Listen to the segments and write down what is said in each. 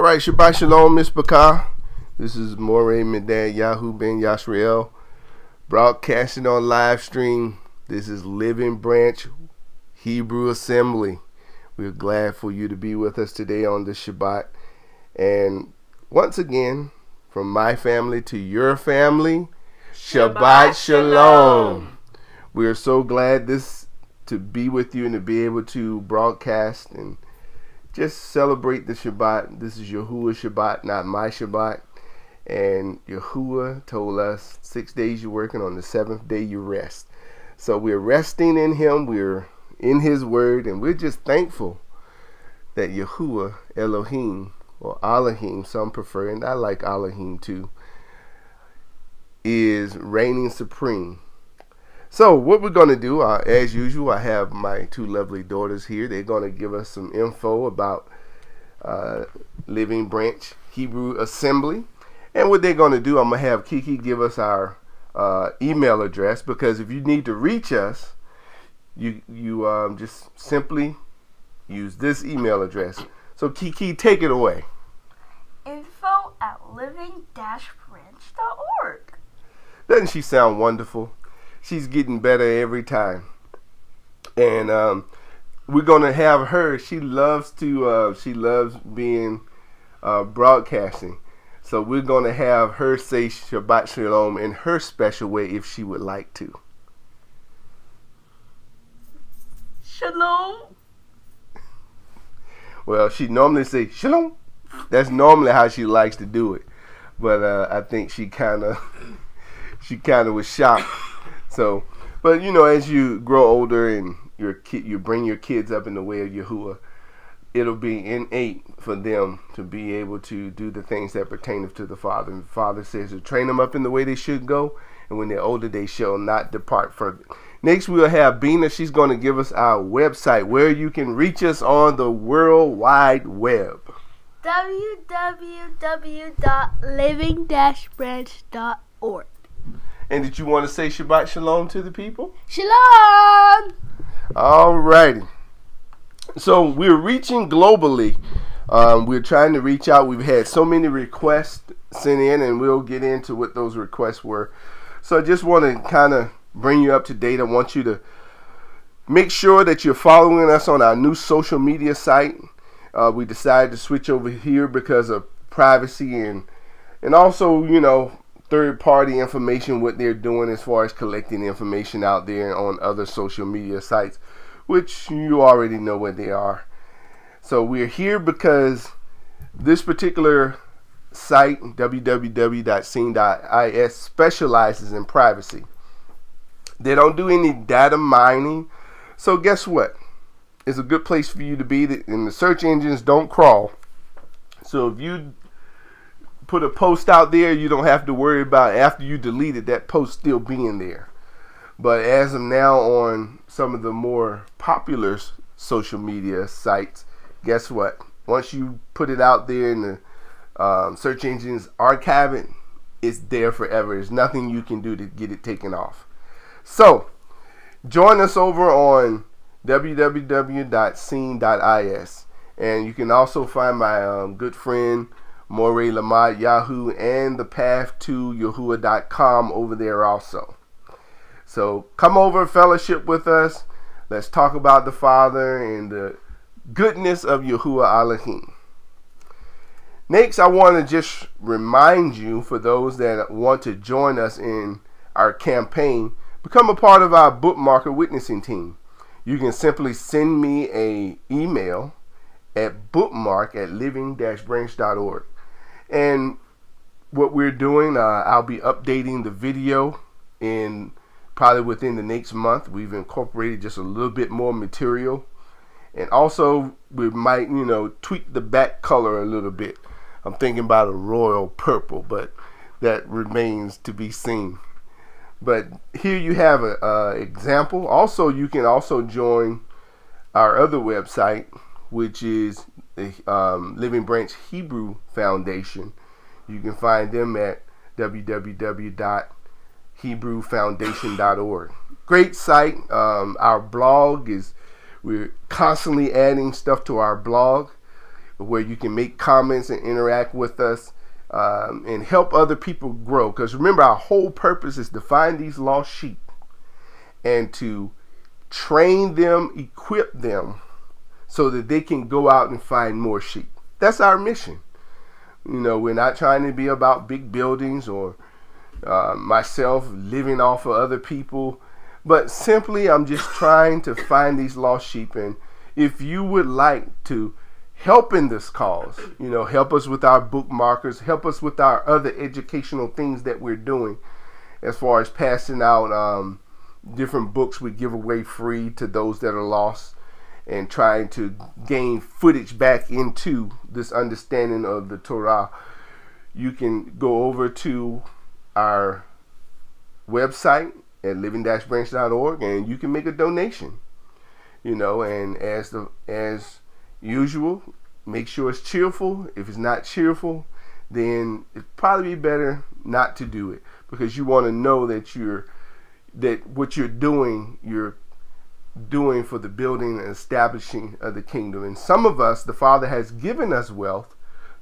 right, Shabbat Shalom, Mishpatiym. This is Moreh Medad Yahu Ben Yashriel, broadcasting on live stream. This is Living Branch Hebrew Assembly. We're glad for you to be with us today on this Shabbat. And once again, from my family to your family, Shabbat Shalom. We are so glad to be with you and to be able to broadcast and just celebrate the Shabbat. This is Yahuwah's Shabbat, not my Shabbat. And Yahuwah told us 6 days you're working, on the seventh day you rest. So we're resting in Him. We're in His Word. And we're just thankful that Yahuwah, Elohim, or Elohim, some prefer, and I like Elohim too, is reigning supreme. So what we're going to do, as usual, I have my two lovely daughters here. They're going to give us some info about Living Branch Hebrew Assembly. And what they're going to do, I'm going to have Kiki give us our email address, because if you need to reach us, you just simply use this email address. So Kiki, take it away. info@living-branch.org. Doesn't she sound wonderful? She's getting better every time. And we're going to have her. She loves being broadcasting. So we're going to have her say Shabbat Shalom in her special way if she would like to. Shalom. Well, she normally say Shalom. That's normally how she likes to do it. But I think she kind of was shocked. So, but you know, as you grow older and you bring your kids up in the way of Yahuwah, it'll be innate for them to be able to do the things that pertain to the Father. And the Father says to train them up in the way they should go, and when they're older, they shall not depart from it. Next, we'll have Bina. She's going to give us our website where you can reach us on the World Wide Web. www.living-branch.org. And did you want to say Shabbat Shalom to the people? Shalom! All righty. So we're reaching globally. We're trying to reach out. We've had so many requests sent in, and we'll get into what those requests were. So I just want to kind of bring you up to date. I want you to make sure that you're following us on our new social media site. We decided to switch over here because of privacy and also, you know, third-party information, what they're doing as far as collecting information out there on other social media sites, which you already know what they are. So we're here because this particular site, www.scene.is, specializes in privacy. They don't do any data mining. So guess what? It's a good place for you to be, and the search engines don't crawl. So if you put a post out there, you don't have to worry about after you delete it, that post still being there. But as of now, on some of the more popular social media sites, guess what? Once you put it out there and the search engines archive it, it's there forever. There's nothing you can do to get it taken off. So join us over on www.scene.is, and you can also find my good friend Moreh Lamad Yahu and the path to Yahuwah.com over there also. So come over, fellowship with us. Let's talk about the Father and the goodness of Yahuwah Elohim. Next, I want to just remind you, for those that want to join us in our campaign, become a part of our bookmarker witnessing team. You can simply send me an email at bookmark@living-branch.org. And what we're doing, I'll be updating the video in probably within the next month. We've incorporated just a little bit more material, and also we might, you know, tweak the back color a little bit. I'm thinking about a royal purple, but that remains to be seen. But here you have an example. Also, you can also join our other website, which is the Living Branch Hebrew Foundation. You can find them at www.hebrewfoundation.org. Great site. Our blog we're constantly adding stuff to our blog. where you can make comments and interact with us and help other people grow. Because remember, our whole purpose is to find these lost sheep and to train them, equip them, so that they can go out and find more sheep. That's our mission. You know, we're not trying to be about big buildings or myself living off of other people, but simply I'm just trying to find these lost sheep. And if you would like to help in this cause, you know, help us with our bookmarkers, help us with our other educational things that we're doing, as far as passing out different books we give away free to those that are lost, and trying to gain footage back into this understanding of the Torah. You can go over to our website at living-branch.org and you can make a donation. You know, and as usual, make sure it's cheerful. If it's not cheerful, then it'd probably be better not to do it, because you want to know that what you're doing for the building and establishing of the kingdom. And some of us, the Father has given us wealth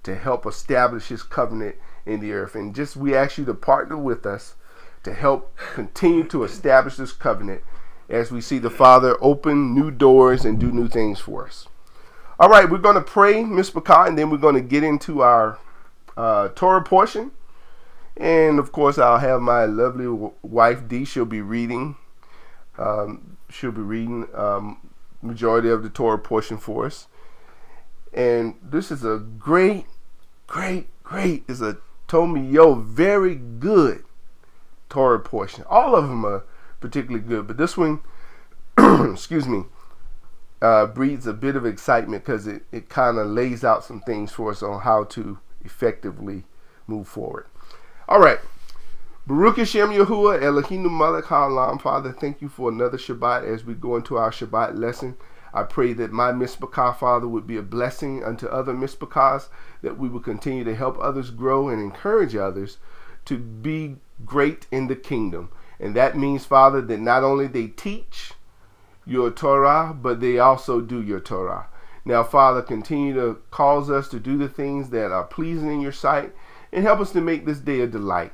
to help establish his covenant in the earth. And just we ask you to partner with us to help continue to establish this covenant as we see the Father open new doors and do new things for us. All right, we're going to pray, Mishpatiym, and then we're going to get into our Torah portion. And of course, I'll have my lovely wife Dee. She'll be reading. Majority of the Torah portion for us. And this is a great, is a very good Torah portion. All of them are particularly good, but this one, excuse me, breeds a bit of excitement because it kind of lays out some things for us on how to effectively move forward. All right. Baruch Hashem Yahuwah Eloheinu Melech HaOlam. Father, thank you for another Shabbat as we go into our Shabbat lesson. I pray that my Mishpatiym, Father, would be a blessing unto other Mishpatiys, that we will continue to help others grow and encourage others to be great in the kingdom. And that means, Father, that not only they teach your Torah, but they also do your Torah. Now, Father, continue to cause us to do the things that are pleasing in your sight and help us to make this day a delight.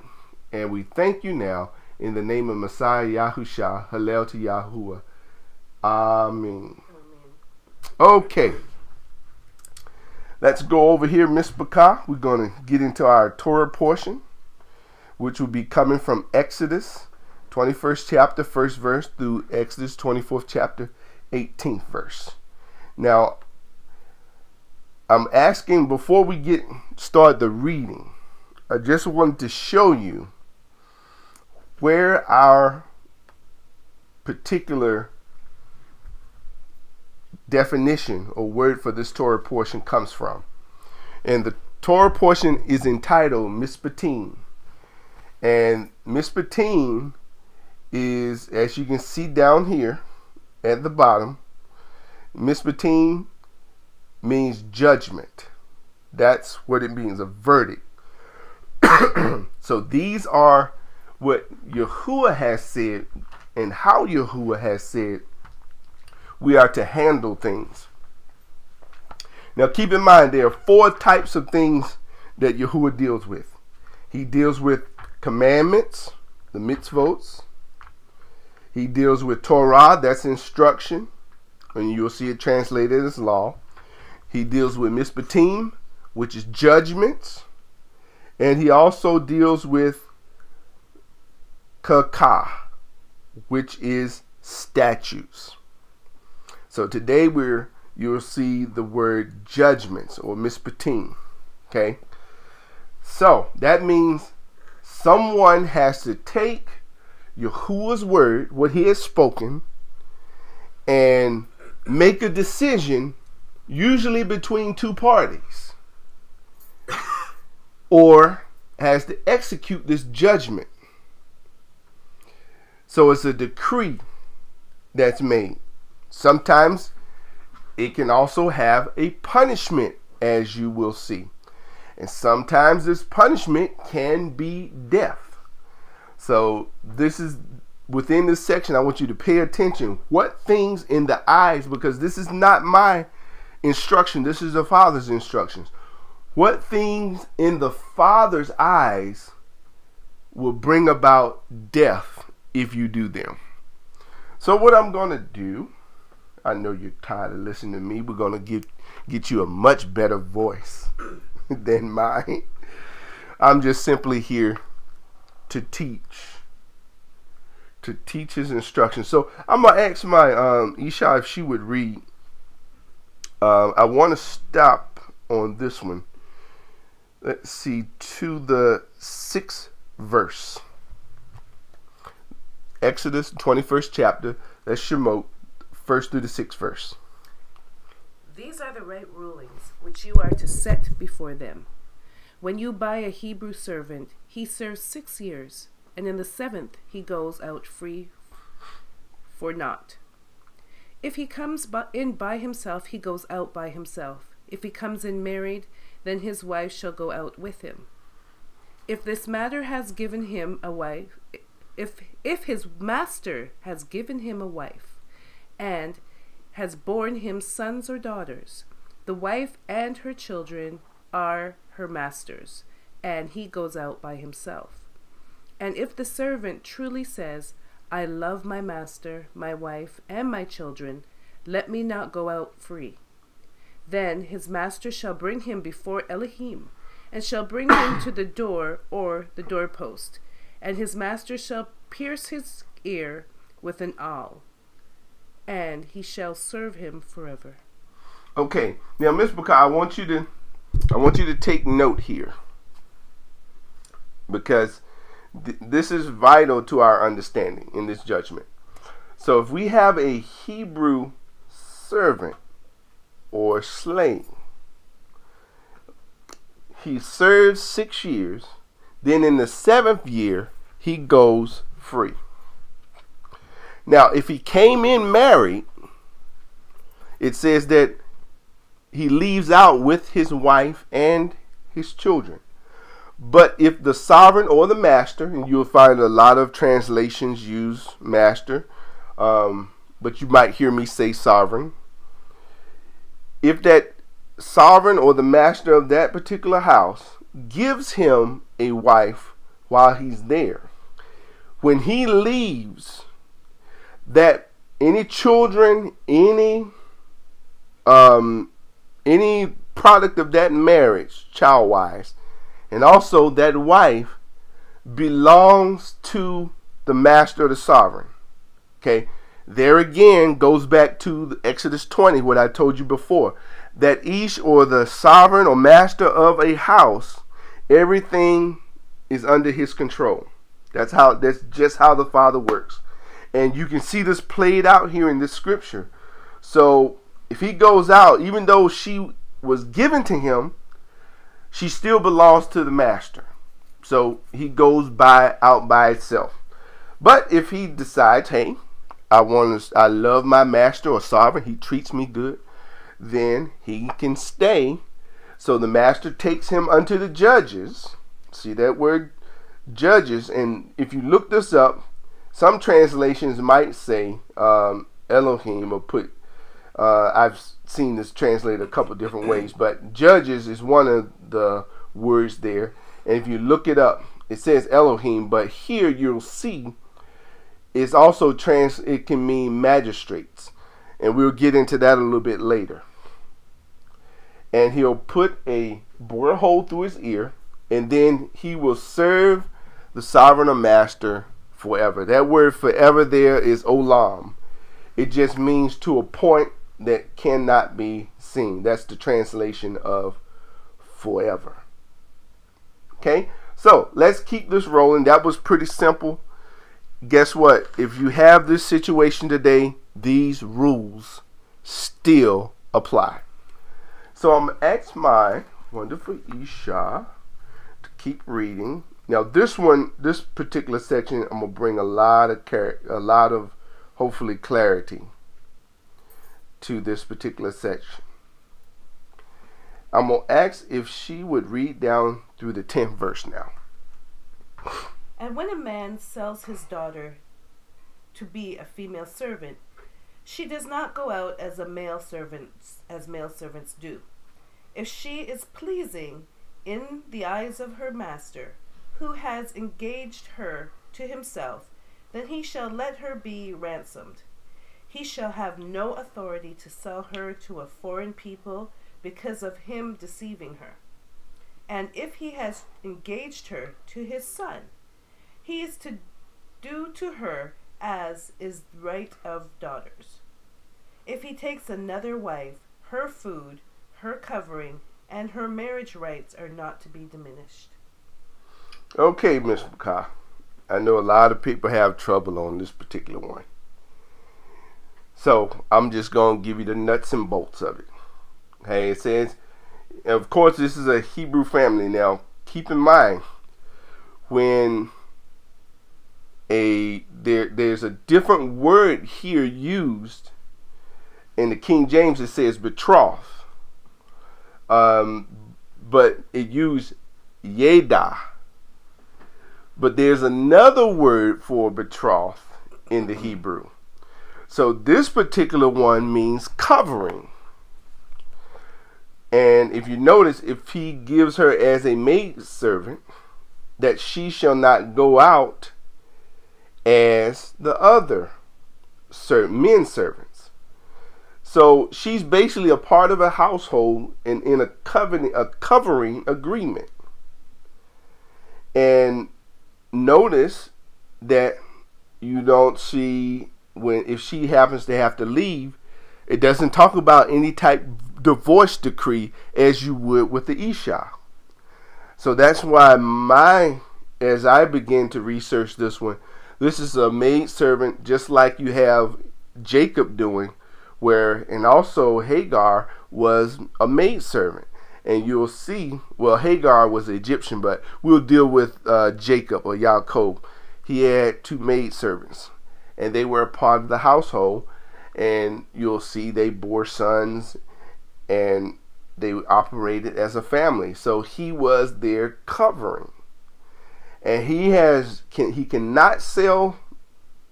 And we thank you now in the name of Messiah Yahusha, Hallel to Yahuwah. Amen. Okay. Let's go over here, Mishpatiym. We're going to get into our Torah portion, which will be coming from Exodus 21st chapter, 1st verse, through Exodus 24th chapter, 18th verse. Now, I'm asking, before we start the reading, I just wanted to show you where our particular definition or word for this Torah portion comes from. And the Torah portion is entitled Mishpatiym. And Mishpatiym is, as you can see down here at the bottom, Mishpatiym means judgment. That's what it means, a verdict. So these are what Yahuwah has said and how Yahuwah has said we are to handle things. Now keep in mind, there are 4 types of things that Yahuwah deals with. He deals with commandments, the mitzvot. He deals with Torah, that's instruction, and you'll see it translated as law. He deals with Mishpatiym, which is judgments. And he also deals with Kakah, which is statutes. So today you'll see the word judgments or Mishpatiym. Okay? So that means someone has to take Yahuwah's word, what he has spoken, and make a decision, usually between 2 parties, or has to execute this judgment. So it's a decree that's made. Sometimes it can also have a punishment, as you will see. And sometimes this punishment can be death. So this is, within this section, I want you to pay attention. What things in the eyes, because this is not my instruction. This is the father's instructions. What things in the father's eyes will bring about death if you do them? So what I'm going to do, I know you're tired of listening to me. We're going to get you a much better voice than mine. I'm just simply here to teach his instructions. So I'm going to ask my Isha if she would read. I want to stop on this one. Let's see, to the 6th verse. Exodus 21st chapter, that's Shemot, 1st through the 6th verse. These are the right rulings which you are to set before them. When you buy a Hebrew servant, he serves 6 years, and in the 7th he goes out free for naught. If he comes in by himself, he goes out by himself. If he comes in married, then his wife shall go out with him. If this matter has given him a wife, if his master has given him a wife, and has borne him sons or daughters, the wife and her children are her master's, and he goes out by himself. And if the servant truly says, I love my master, my wife, and my children, let me not go out free, then his master shall bring him before Elohim, and shall bring him to the door or the doorpost, and his master shall pierce his ear with an awl, and he shall serve him forever. Okay, now Miss Baka, I want you to take note here, because this is vital to our understanding in this judgment. So if we have a Hebrew servant or slave, he serves 6 years, then in the 7th year he goes free. Now if he came in married, it says that he leaves out with his wife and his children. But if the sovereign or the master, and you'll find a lot of translations use master, but you might hear me say sovereign. If that sovereign or the master of that particular house gives him a wife while he's there, when he leaves, that any children, any product of that marriage, child-wise, and also that wife belongs to the master of the sovereign. Okay, there again goes back to the Exodus 20, what I told you before, that Ish, or the sovereign or master of a house, everything is under his control. That's just how the Father works. And you can see this played out here in this scripture. So if he goes out, even though she was given to him, she still belongs to the master. So he goes out by itself. But if he decides, hey, I love my master or sovereign, he treats me good, then he can stay. So the master takes him unto the judges. See that word judges, and if you look this up, some translations might say Elohim, or put I've seen this translated a couple different ways, but judges is one of the words there. And if you look it up, it says Elohim, but here you'll see it's also it can mean magistrates, and we'll get into that a little bit later. And he'll put a bore hole through his ear, and then he will serve the sovereign or master forever. That word forever there is olam. It just means to a point that cannot be seen. That's the translation of forever. Okay, so let's keep this rolling. That was pretty simple. Guess what? If you have this situation today, these rules still apply. So I'm going to ask my wonderful Isha to keep reading. Now this particular section, I'm going to bring a lot of hopefully clarity to this particular section. I'm going to ask if she would read down through the 10th verse now. And when a man sells his daughter to be a female servant, She does not go out as male servants do. If she is pleasing in the eyes of her master, who has engaged her to himself, then he shall let her be ransomed. He shall have no authority to sell her to a foreign people because of him deceiving her. And if he has engaged her to his son, he is to do to her as is the right of daughters. If he takes another wife, her food, her covering, and her marriage rights are not to be diminished. Okay, Ms. McCaw. I know a lot of people have trouble on this particular one. So I'm just going to give you the nuts and bolts of it. Okay, it says, of course, this is a Hebrew family. Now, keep in mind, when there's a different word here used in the King James, it says betroth. But it used yeda. But there's another word for betroth in the Hebrew. So this particular one means covering. And if you notice, if he gives her as a maid servant, that she shall not go out as the other men servants. So she's basically a part of a household and in a covering agreement. And notice that you don't see if she happens to have to leave, it doesn't talk about any type of divorce decree as you would with the Isha. So that's why as I begin to research this one, this is a maid servant just like you have Jacob doing, and also Hagar was a maid servant. And you'll see, well, Hagar was Egyptian, but we'll deal with Jacob or Yaakov. He had 2 maid servants, and they were a part of the household. And you'll see they bore sons, and they operated as a family. So he was their covering. And he cannot sell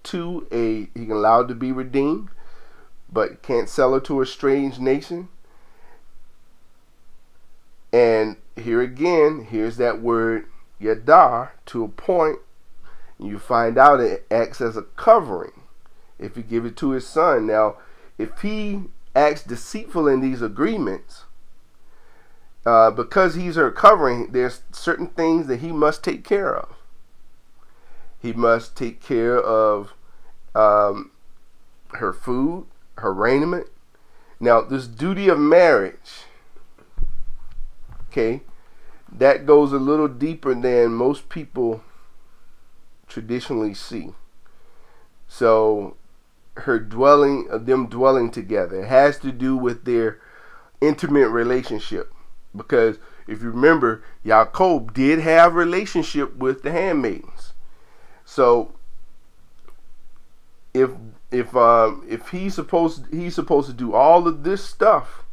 to he can allow it to be redeemed, but can't sell her to a strange nation. And here again, here's that word yadar, to a point. You find out it acts as a covering if you give it to his son. Now, if he acts deceitful in these agreements, because he's her covering, there's certain things that he must take care of. He must take care of her food, her raiment. Now, this duty of marriage, okay, that goes a little deeper than most people traditionally see. So them dwelling together, it has to do with their intimate relationship. Because if you remember, Yaakov did have relationship with the handmaidens. So if he's supposed to do all of this stuff,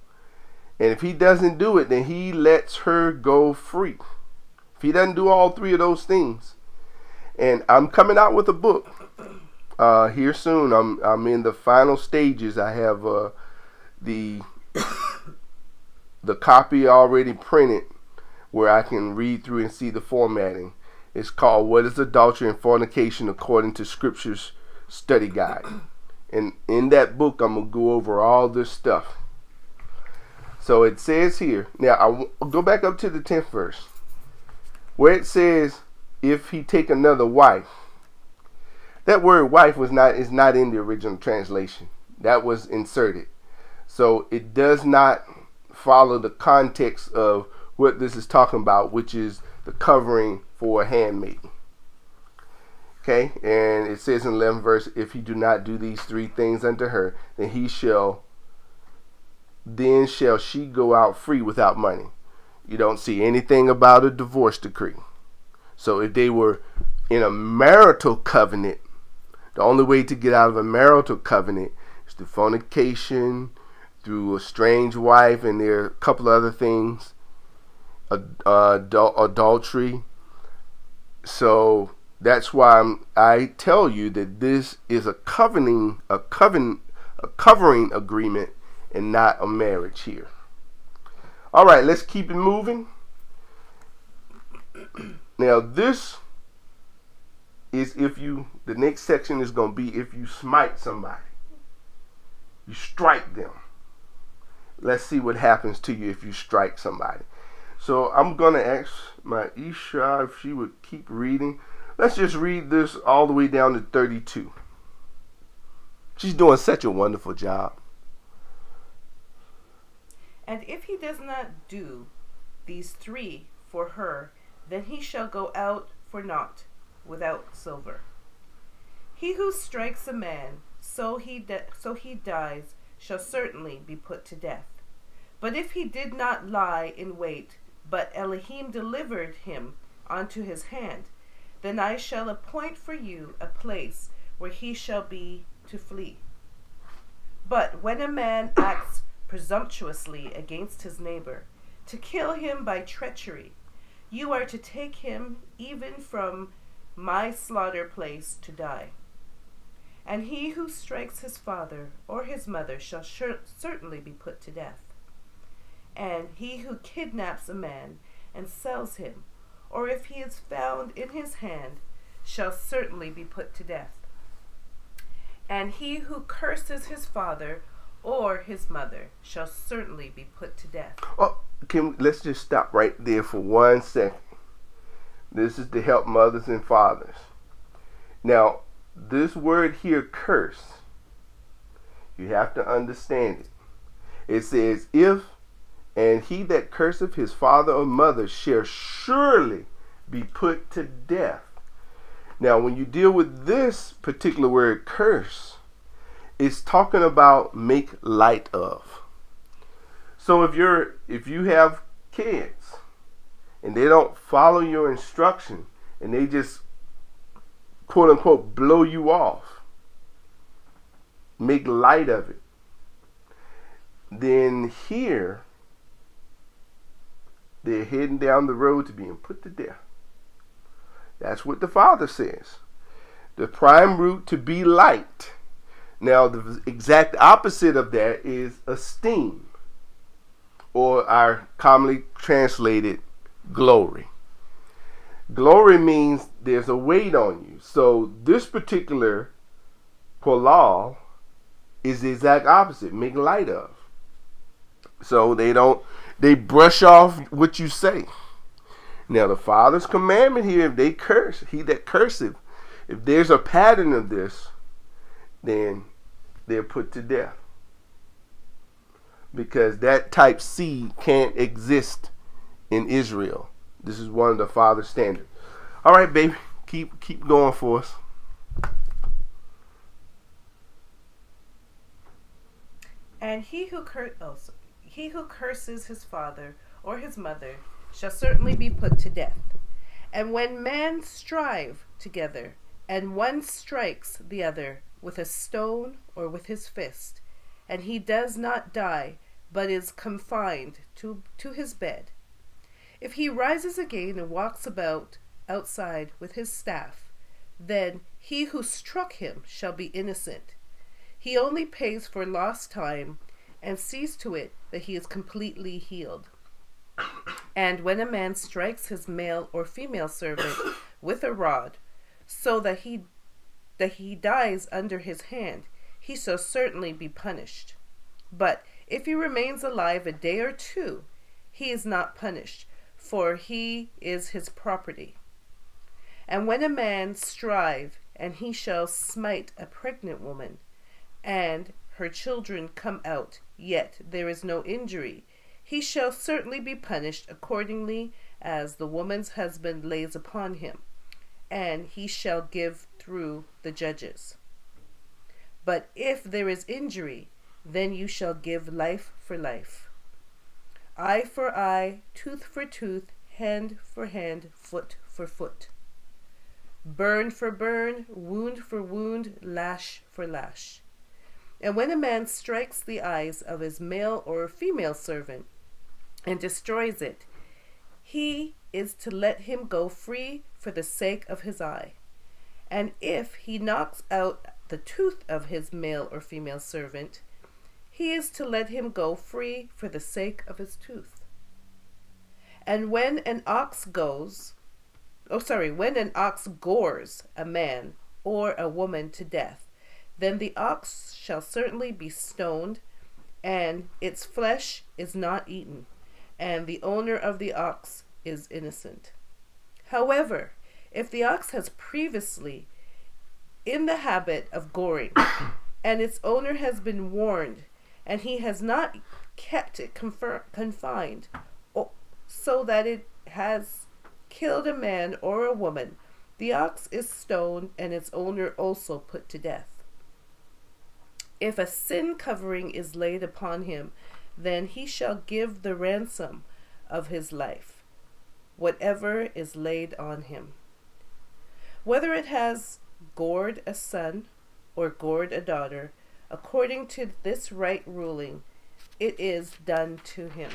and if he doesn't do it, then he lets her go free. If he doesn't do all 3 of those things, and I'm coming out with a book here soon. I'm in the final stages. I have the copy already printed where I can read through and see the formatting. It's called "What is Adultery and Fornication According to Scripture's Study Guide." And in that book, I'm going to go over all this stuff. So it says here, now I'll go back up to the 10th verse, where it says, if he take another wife. That word wife is not in the original translation. That was inserted. So it does not follow the context of what this is talking about, which is the covering for a handmaid. Okay, and it says in 11th verse, if he do not do these 3 things unto her, then shall she go out free without money. You don't see anything about a divorce decree. So if they were in a marital covenant, the only way to get out of a marital covenant is through fornication, through a strange wife, and there are a couple other things, adultery. So that's why I tell you that this is a covenant a covering agreement and not a marriage here. All right, let's keep it moving. Now this is the next section is going to be if you smite somebody. You strike them. Let's see what happens to you if you strike somebody. So I'm going to ask my Isha if she would keep reading. Let's just read this all the way down to 32. She's doing such a wonderful job. And if he does not do these three for her, then he shall go out for naught, without silver. He who strikes a man, so he dies, shall certainly be put to death. But if he did not lie in wait, but Elohim delivered him unto his hand, then I shall appoint for you a place where he shall be to flee. But when a man acts presumptuously against his neighbor, to kill him by treachery, you are to take him even from my slaughter place to die. And he who strikes his father or his mother shall certainly be put to death. And he who kidnaps a man and sells him, or if he is found in his hand, shall certainly be put to death. And he who curses his father or his mother shall certainly be put to death. Oh, let's just stop right there for 1 second. This is to help mothers and fathers. Now, this word here, curse, you have to understand it. It says, if and he that curseth his father or mother shall surely be put to death. Now, when you deal with this particular word, curse, it's talking about make light of. So if you have kids and they don't follow your instruction and they just quote unquote blow you off, make light of it, then here they're heading down the road to being put to death. That's what the Father says. The prime root to be light. Now, the exact opposite of that is esteem, or our commonly translated glory. Glory means there's a weight on you. So this particular kolal is the exact opposite, make light of. So they brush off what you say. Now the Father's commandment here, if they curse, he that curseth, if there's a pattern of this, then they're put to death. Because that type seed can't exist in Israel. This is one of the Father's standards. All right, baby, keep going for us. And he who curses his father or his mother shall certainly be put to death. And when men strive together, and one strikes the other with a stone or with his fist, and he does not die, but is confined to his bed, if he rises again and walks about outside with his staff, then he who struck him shall be innocent. He only pays for lost time and sees to it that he is completely healed. And when a man strikes his male or female servant with a rod, so that he dies under his hand, he shall certainly be punished. But if he remains alive a day or two, he is not punished, for he is his property. And when a man strive, and he shall smite a pregnant woman, and her children come out, yet there is no injury, he shall certainly be punished accordingly as the woman's husband lays upon him, and he shall give through the judges. But if there is injury, then you shall give life for life, eye for eye, tooth for tooth, hand for hand, foot for foot, burn for burn, wound for wound, lash for lash. And when a man strikes the eyes of his male or female servant and destroys it, he is to let him go free for the sake of his eye. And if he knocks out the tooth of his male or female servant, he is to let him go free for the sake of his tooth. And when an ox gores a man or a woman to death, then the ox shall certainly be stoned, and its flesh is not eaten, and the owner of the ox is innocent. However, if the ox has previously in the habit of goring, and its owner has been warned, and he has not kept it confined, so that it has killed a man or a woman, the ox is stoned, and its owner also put to death. If a sin covering is laid upon him, then he shall give the ransom of his life, whatever is laid on him. Whether it has gored a son or gored a daughter, according to this right ruling, it is done to him.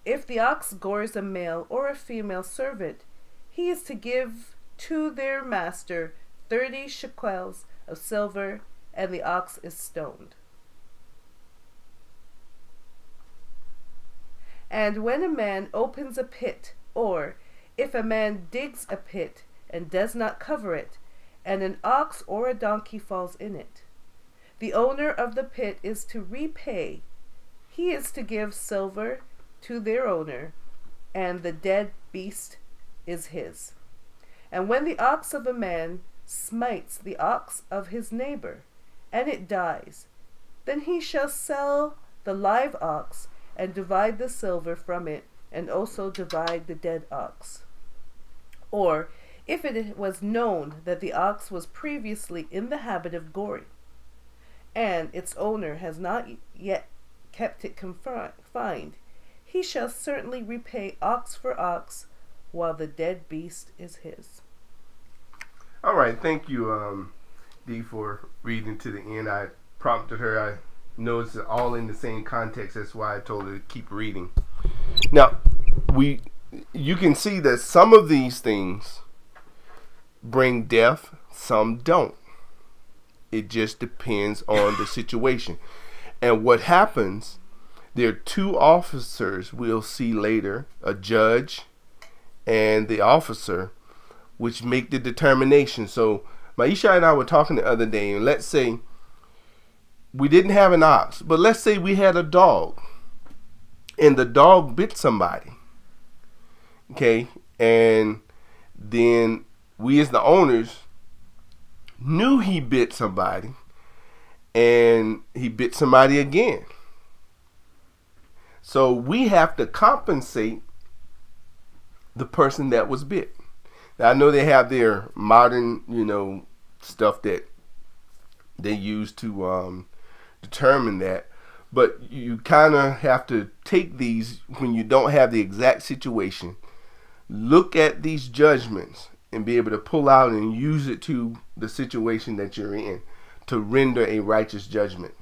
If the ox gores a male or a female servant, he is to give to their master 30 shekels of silver, and the ox is stoned. And when a man opens a pit, or if a man digs a pit and does not cover it, and an ox or a donkey falls in it, the owner of the pit is to repay. He is to give silver to their owner, and the dead beast is his. And when the ox of a man smites the ox of his neighbor, and it dies, then he shall sell the live ox, and divide the silver from it, and also divide the dead ox. Or, if it was known that the ox was previously in the habit of goring, and its owner has not yet kept it confined, he shall certainly repay ox for ox, while the dead beast is his. All right, thank you, Dee, for reading to the end. I prompted her. I know it's all in the same context. That's why I told her to keep reading. Now, you can see that some of these things bring death, some don't. It just depends on the situation. And what happens, there are two officers we'll see later, a judge and the officer, which make the determination. So Maisha and I were talking the other day, and let's say we didn't have an ox, but let's say we had a dog, and the dog bit somebody. Okay, and then we as the owners knew he bit somebody, and he bit somebody again. So we have to compensate the person that was bit. Now, I know they have their modern, stuff that they use to determine that, but you kind of have to take these when you don't have the exact situation. Look at these judgments and be able to pull out and use it to the situation that you're in to render a righteous judgment.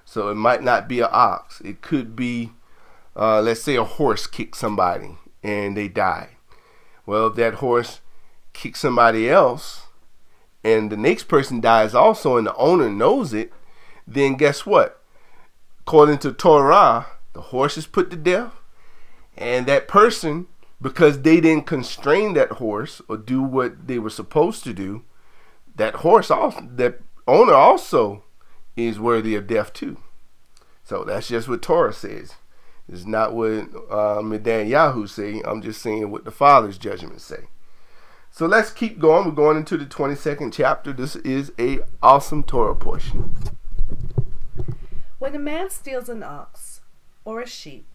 So it might not be an ox. It could be, let's say a horse kicked somebody and they died. Well, if that horse kicks somebody else and the next person dies also and the owner knows it, then guess what? According to Turah, the horse is put to death, and that person, because they didn't constrain that horse or do what they were supposed to do, that owner also is worthy of death too. So that's just what Torah says. It's not what Midan say. I'm just saying what the Father's judgments say. So let's keep going. We're going into the 22nd chapter. This is a awesome Torah portion. When a man steals an ox or a sheep,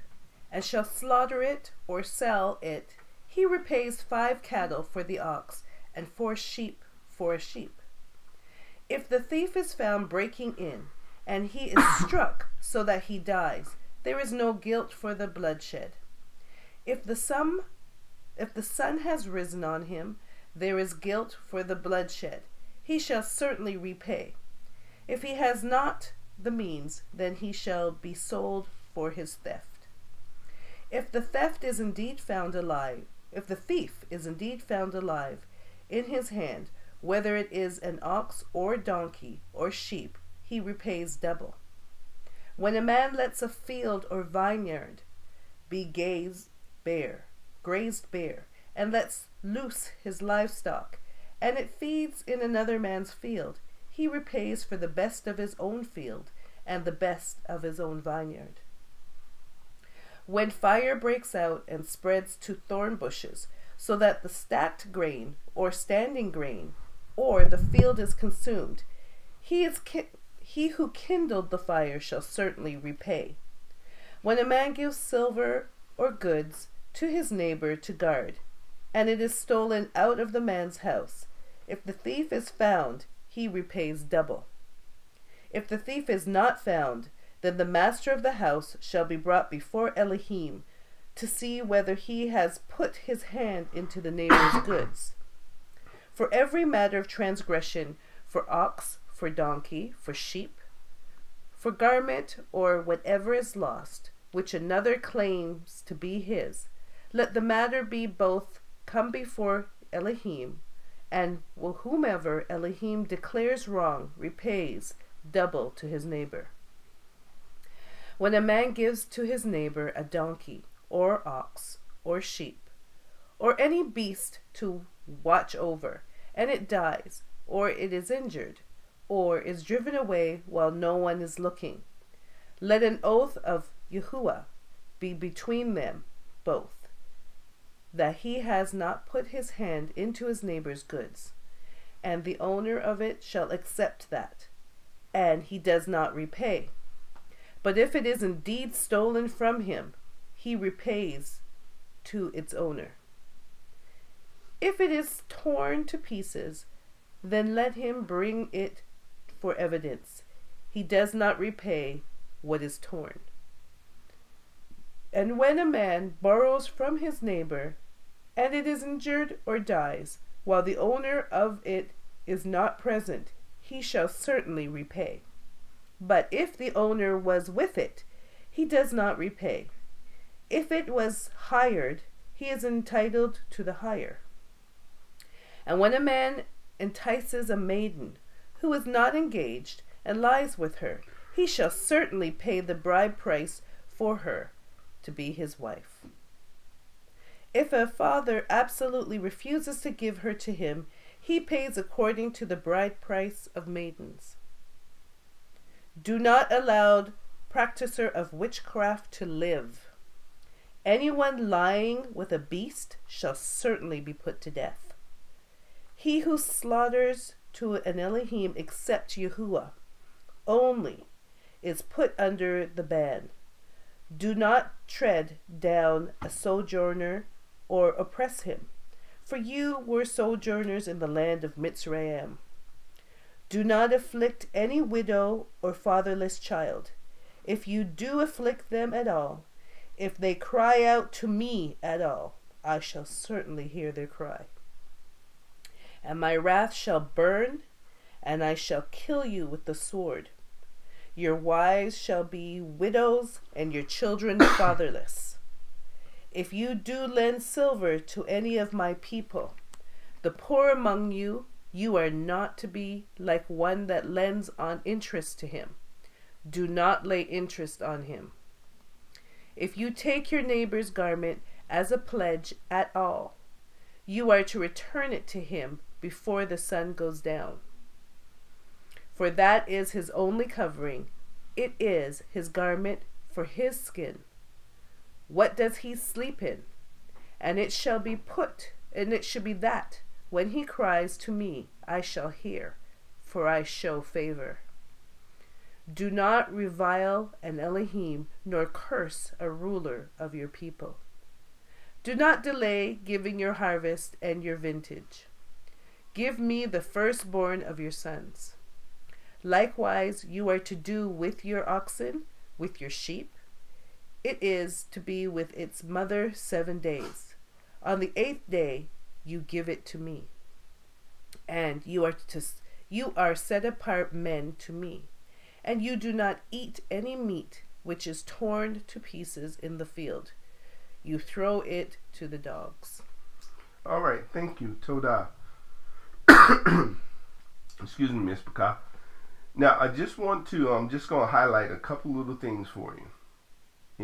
and shall slaughter it or sell it, he repays 5 cattle for the ox, and 4 sheep for a sheep. If the thief is found breaking in, and he is struck so that he dies, there is no guilt for the bloodshed. If the sun has risen on him, there is guilt for the bloodshed. He shall certainly repay. If he has not the means, then he shall be sold for his theft. If the thief is indeed found alive in his hand, Whether it is an ox or donkey or sheep, he repays double. When a man lets a field or vineyard be grazed bare, and lets loose his livestock, and it feeds in another man's field, he repays for the best of his own field and the best of his own vineyard. When fire breaks out and spreads to thorn bushes, so that the stacked grain or standing grain or the field is consumed, he who kindled the fire shall certainly repay. When a man gives silver or goods to his neighbor to guard, and it is stolen out of the man's house, if the thief is found, he repays double. If the thief is not found, then the master of the house shall be brought before Elohim to see whether he has put his hand into the neighbor's goods. For every matter of transgression, for ox, for donkey, for sheep, for garment, or whatever is lost, which another claims to be his, let the matter be both come before Elohim, and whomever Elohim declares wrong repays double to his neighbor. When a man gives to his neighbor a donkey, or ox, or sheep, or any beast to watch over, and it dies, or it is injured, or is driven away while no one is looking, let an oath of Yahuwah be between them both, that he has not put his hand into his neighbor's goods, and the owner of it shall accept that, and he does not repay. But if it is indeed stolen from him, he repays to its owner. If it is torn to pieces, then let him bring it for evidence. He does not repay what is torn. And when a man borrows from his neighbor, and it is injured or dies, while the owner of it is not present, he shall certainly repay. But if the owner was with it, he does not repay. If it was hired, he is entitled to the hire. And when a man entices a maiden who is not engaged and lies with her, he shall certainly pay the bride price for her to be his wife. If a father absolutely refuses to give her to him, he pays according to the bride price of maidens. Do not allow practicer of witchcraft to live. Anyone lying with a beast shall certainly be put to death. He who slaughters to an Elohim except Yahuwah only is put under the ban. Do not tread down a sojourner or oppress him, for you were sojourners in the land of Mitzrayim. Do not afflict any widow or fatherless child. If you do afflict them at all, if they cry out to me at all, I shall certainly hear their cry. And my wrath shall burn, and I shall kill you with the sword. Your wives shall be widows, and your children fatherless. If you do lend silver to any of my people, the poor among you, you are not to be like one that lends on interest to him. Do not lay interest on him. If you take your neighbor's garment as a pledge at all, you are to return it to him before the sun goes down. For that is his only covering. It is his garment for his skin. What does he sleep in? And it shall be that when he cries to me, I shall hear, for I show favor. Do not revile an Elohim, nor curse a ruler of your people. Do not delay giving your harvest and your vintage. Give me the firstborn of your sons. Likewise, you are to do with your oxen, with your sheep. It is to be with its mother 7 days. On the 8th day, you give it to me. And you are set apart men to me. And you do not eat any meat which is torn to pieces in the field. You throw it to the dogs. All right, thank you, Todah. Excuse me, Miss Paka. Now, I just want to, I'm just going to highlight a couple little things for you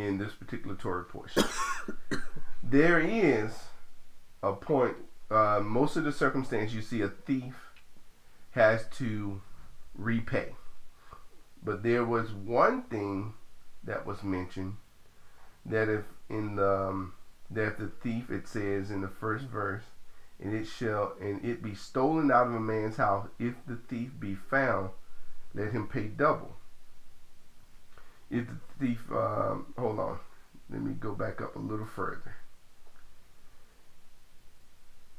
in this particular Torah portion. There is a point, most of the circumstance you see a thief has to repay. But there was one thing that was mentioned, that if in the that the thief, it says in the first verse, and it be stolen out of a man's house, if the thief be found, let him pay double. If the thief, hold on, let me go back up a little further.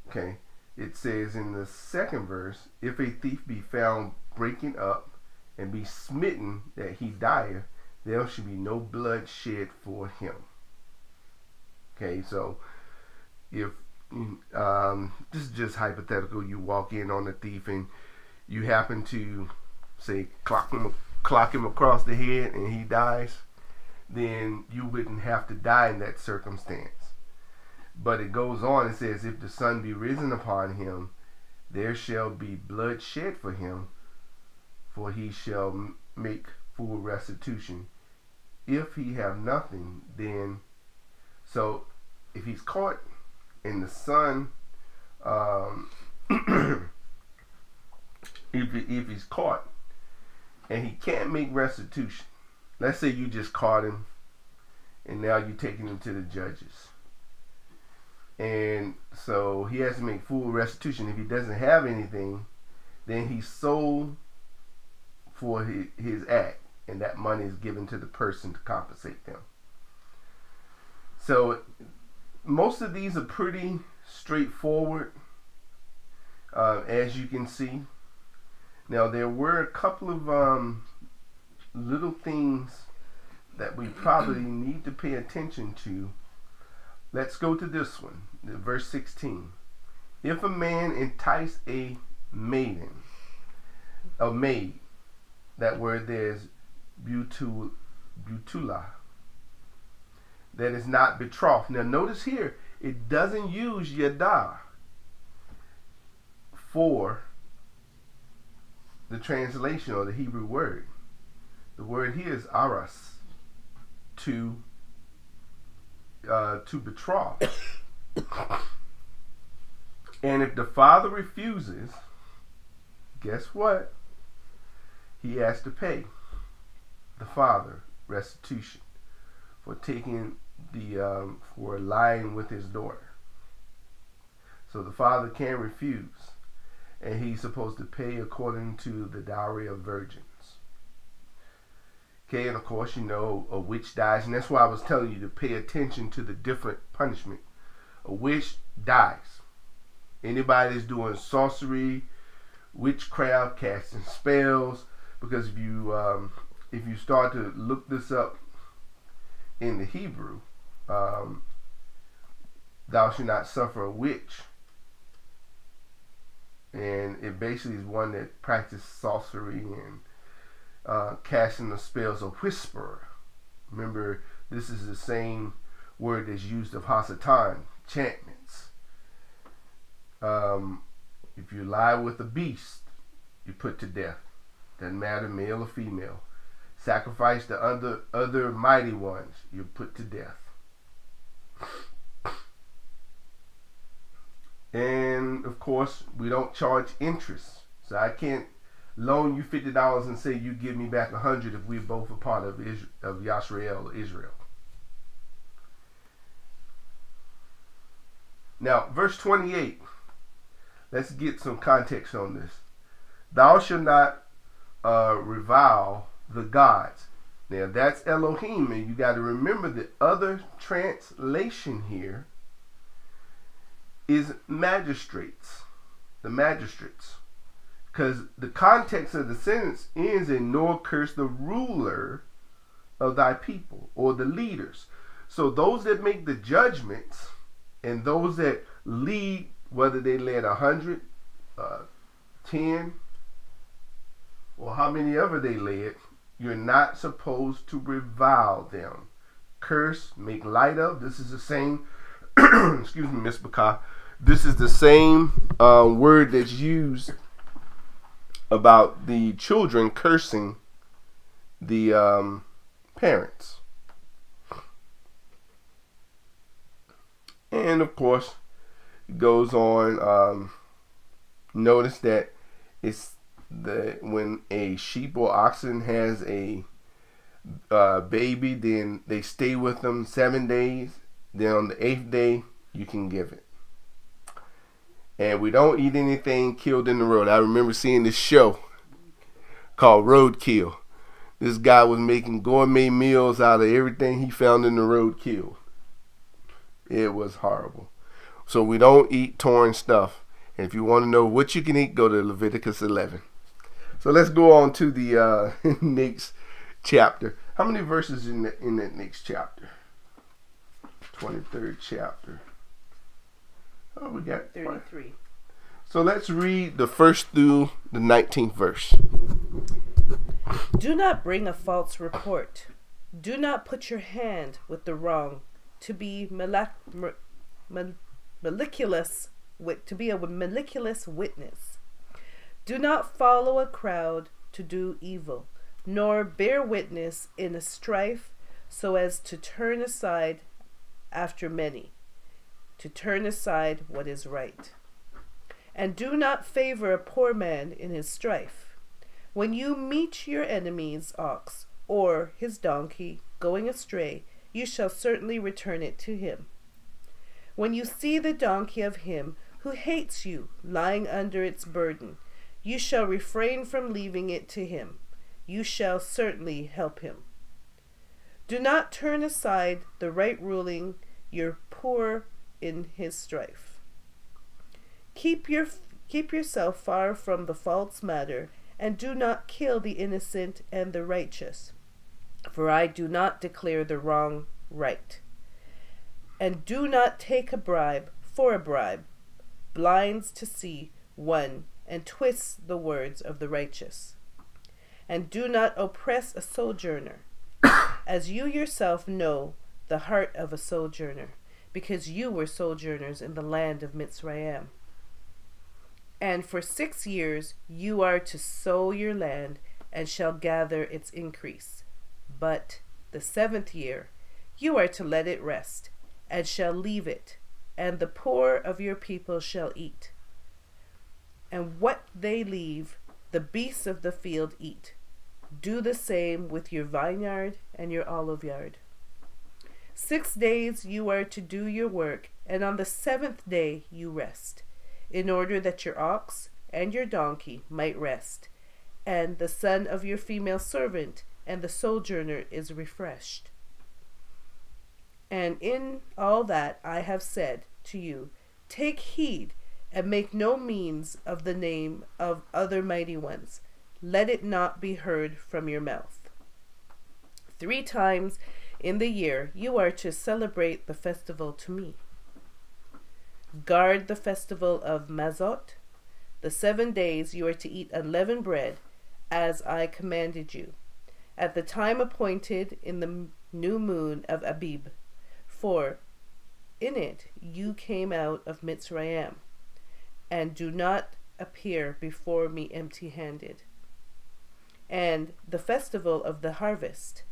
Okay, it says in the second verse, if a thief be found breaking up and be smitten that he dieth, there should be no blood shed for him. Okay, so if this is just hypothetical, you walk in on a thief and you happen to say clock him across the head and he dies, then you wouldn't have to die in that circumstance. But it goes on, it says, if the sun be risen upon him, there shall be blood shed for him, for he shall make full restitution. If he have nothing, then, so if he's caught in the sun, if he's caught and he can't make restitution, let's say you just caught him and now you're taking him to the judges, and so he has to make full restitution. If he doesn't have anything, then he's sold for his act, and that money is given to the person to compensate them. So most of these are pretty straightforward, as you can see. Now there were a couple of little things that we probably need to pay attention to. Let's go to this one, verse 16. If a man entice a maid, that word there's butula, that is not betrothed. Now notice here, it doesn't use yada for the translation or the Hebrew word. The word here is aras, to betroth. And if the father refuses, guess what? He has to pay the father restitution for taking for lying with his daughter. So the father can't refuse, and he's supposed to pay according to the dowry of virgins. Okay, and of course, you know, a witch dies, and that's why I was telling you to pay attention to the different punishment. A witch dies. Anybody that's doing sorcery, witchcraft, casting spells, because if you start to look this up in the Hebrew, thou shalt not suffer a witch, and it basically is one that practices sorcery and casting the spells, a whisperer. Remember, this is the same word that's used of Hasatan, enchantments. If you lie with a beast, you're put to death. Doesn't matter, male or female. Sacrifice the other mighty ones, you're put to death. And of course, we don't charge interest. So I can't loan you $50 and say you give me back $100 if we're both a part of Yashrael or Israel. Now, verse 28. Let's get some context on this. Thou shalt not revile the gods. Now that's Elohim, and you got to remember the other translation here is magistrates, the magistrates, because the context of the sentence ends in nor curse the ruler of thy people, or the leaders. So those that make the judgments and those that lead, whether they led 100, 10, or how many ever they led, you're not supposed to revile them. Curse, make light of. This is the same, excuse me, Miss Baka. This is the same word that's used about the children cursing the parents. And of course, it goes on. Notice that it's when a sheep or oxen has a baby, then they stay with them 7 days. Then on the 8th day, you can give it. And we don't eat anything killed in the road. I remember seeing this show called Roadkill. This guy was making gourmet meals out of everything he found in the roadkill. It was horrible. So we don't eat torn stuff. And if you want to know what you can eat, go to Leviticus 11. So let's go on to the next chapter. How many verses in that next chapter? 23rd chapter. Oh, we got 33. So let's read the 1st through the 19th verse. Do not bring a false report. Do not put your hand with the wrong, to be malicious witness. Do not follow a crowd to do evil, nor bear witness in a strife, so as to turn aside after many, to turn aside what is right. And do not favor a poor man in his strife. When you meet your enemy's ox or his donkey going astray, you shall certainly return it to him. When you see the donkey of him who hates you lying under its burden, you shall refrain from leaving it to him. You shall certainly help him. Do not turn aside the right ruling your poor in his strife. Keep yourself far from the false matter, and do not kill the innocent and the righteous, for I do not declare the wrong right. And do not take a bribe for a bribe, blinds to see one, and twists the words of the righteous. And do not oppress a sojourner, as you yourself know the heart of a sojourner, because you were sojourners in the land of Mishpatiym. And for 6 years you are to sow your land, and shall gather its increase. But the 7th year you are to let it rest, and shall leave it, and the poor of your people shall eat. And what they leave, the beasts of the field eat. Do the same with your vineyard and your olive yard. 6 days you are to do your work, and on the 7th day you rest, in order that your ox and your donkey might rest, and the son of your female servant and the sojourner is refreshed. And in all that I have said to you, take heed, and make no means of the name of other mighty ones. Let it not be heard from your mouth. 3 times in the year you are to celebrate the festival to me. Guard the festival of Mazot. The 7 days you are to eat unleavened bread, as I commanded you, at the time appointed in the new moon of Abib, for in it you came out of Mizraim, and do not appear before me empty-handed. And the festival of the harvest,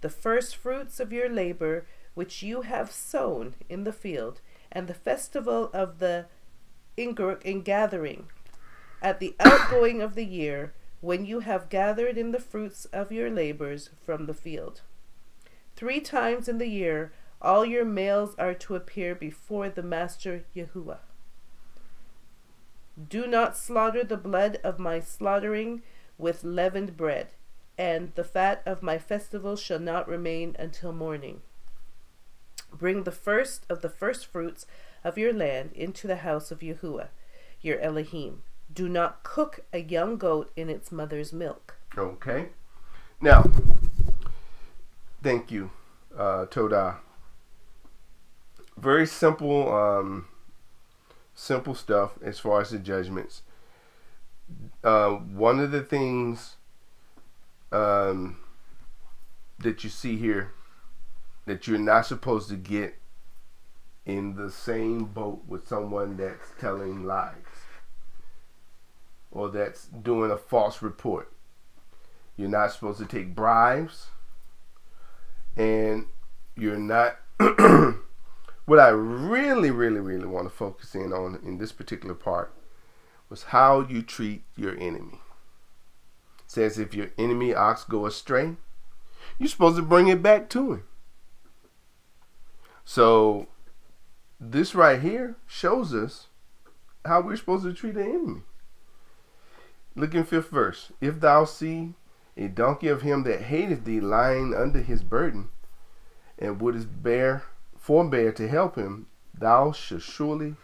the first fruits of your labor which you have sown in the field, and the festival of the ingathering, at the outgoing of the year, when you have gathered in the fruits of your labors from the field. 3 times in the year all your males are to appear before the Master Yahuwah. Do not slaughter the blood of my slaughtering with leavened bread, and the fat of my festival shall not remain until morning. Bring the first of the first fruits of your land into the house of Yahuwah, your Elohim. Do not cook a young goat in its mother's milk. Okay. Now, thank you, Turah. Very simple, simple stuff as far as the judgments. One of the things that you see here that you're not supposed to get in the same boat with someone that's telling lies or that's doing a false report. You're not supposed to take bribes, and you're not. What I really want to focus in on in this particular part was how you treat your enemy. It says if your enemy ox go astray, you're supposed to bring it back to him. So this right here shows us how we're supposed to treat an enemy. Look in 5th verse. If thou see a donkey of him that hateth thee lying under his burden, and wouldest forbear to help him, thou shalt surely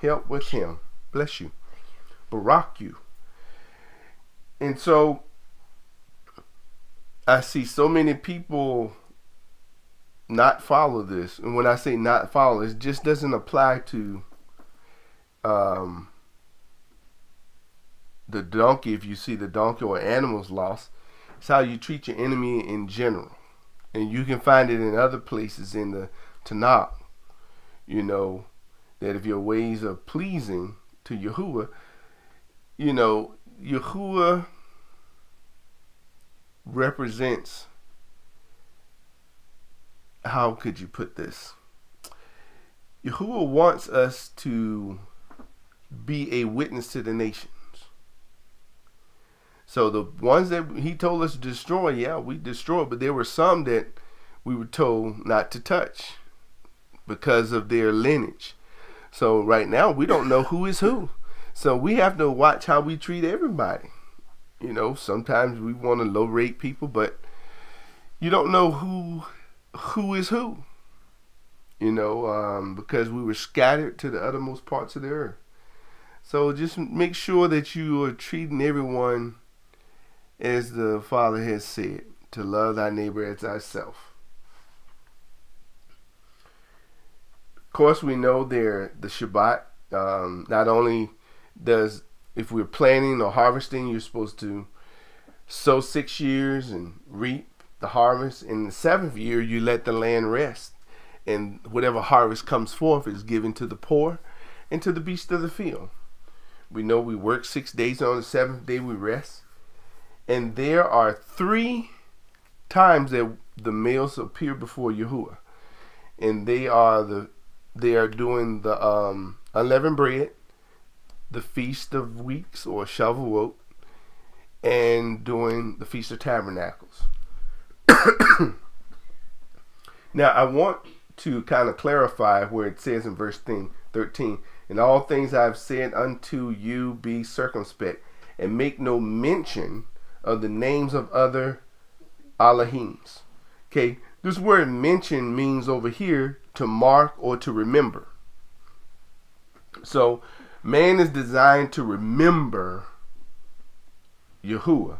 help with him. Bless you. Barak you. And so I see so many people not follow this. And when I say not follow, it just doesn't apply to the donkey. If you see the donkey or animals lost, it's how you treat your enemy in general. And you can find it in other places in the Tanakh. You know, that if your ways are pleasing to Yahuwah, you know, Yahuwah represents, how could you put this? Yahuwah wants us to be a witness to the nations. So the ones that he told us to destroy, yeah, we destroyed, but there were some that we were told not to touch because of their lineage. So right now we don't know who is who. So we have to watch how we treat everybody. You know, sometimes we want to low rate people, but you don't know who is who. You know, because we were scattered to the uttermost parts of the earth. So just make sure that you are treating everyone as the Father has said, to love thy neighbor as thyself. Of course, we know the Shabbat, not only does, if we're planting or harvesting, you're supposed to sow 6 years and reap the harvest. In the 7th year, you let the land rest, and whatever harvest comes forth is given to the poor and to the beasts of the field. We know we work 6 days, on the 7th day we rest. And there are 3 times that the males appear before Yahuwah, and they are doing the unleavened bread, the Feast of Weeks or Shavuot, and doing the Feast of Tabernacles. Now I want to kind of clarify where it says in verse 13, in all things I have said unto you, be circumspect, and make no mention of the names of other Elohims. Okay, this word mention means over here to mark or to remember. So man is designed to remember Yahuwah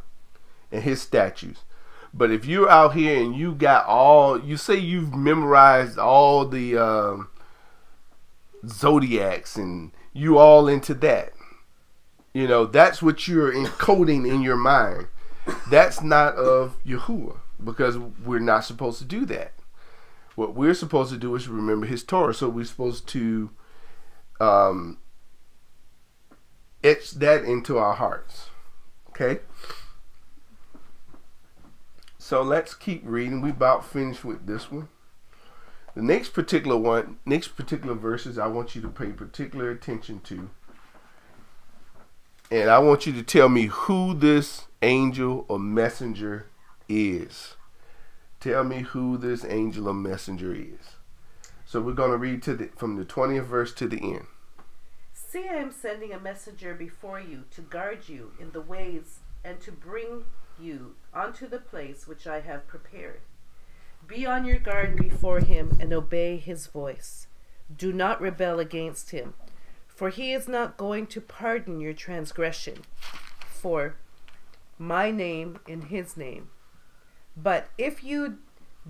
and his statutes. But if you're out here and you say you've memorized all the zodiacs and you all into that, you know, that's what you're encoding in your mind. That's not of Yahuwah, because we're not supposed to do that. What we're supposed to do is remember his Torah. So we're supposed to etch that into our hearts. Okay? So let's keep reading. We about finished with this one. The next particular verses I want you to pay particular attention to. And I want you to tell me who this angel or messenger is. Tell me who this angel or messenger is. So we're going to read from the 20th verse to the end. See, I am sending a messenger before you to guard you in the ways and to bring you unto the place which I have prepared. Be on your guard before him and obey his voice. Do not rebel against him, for he is not going to pardon your transgression for my name in his name. But if you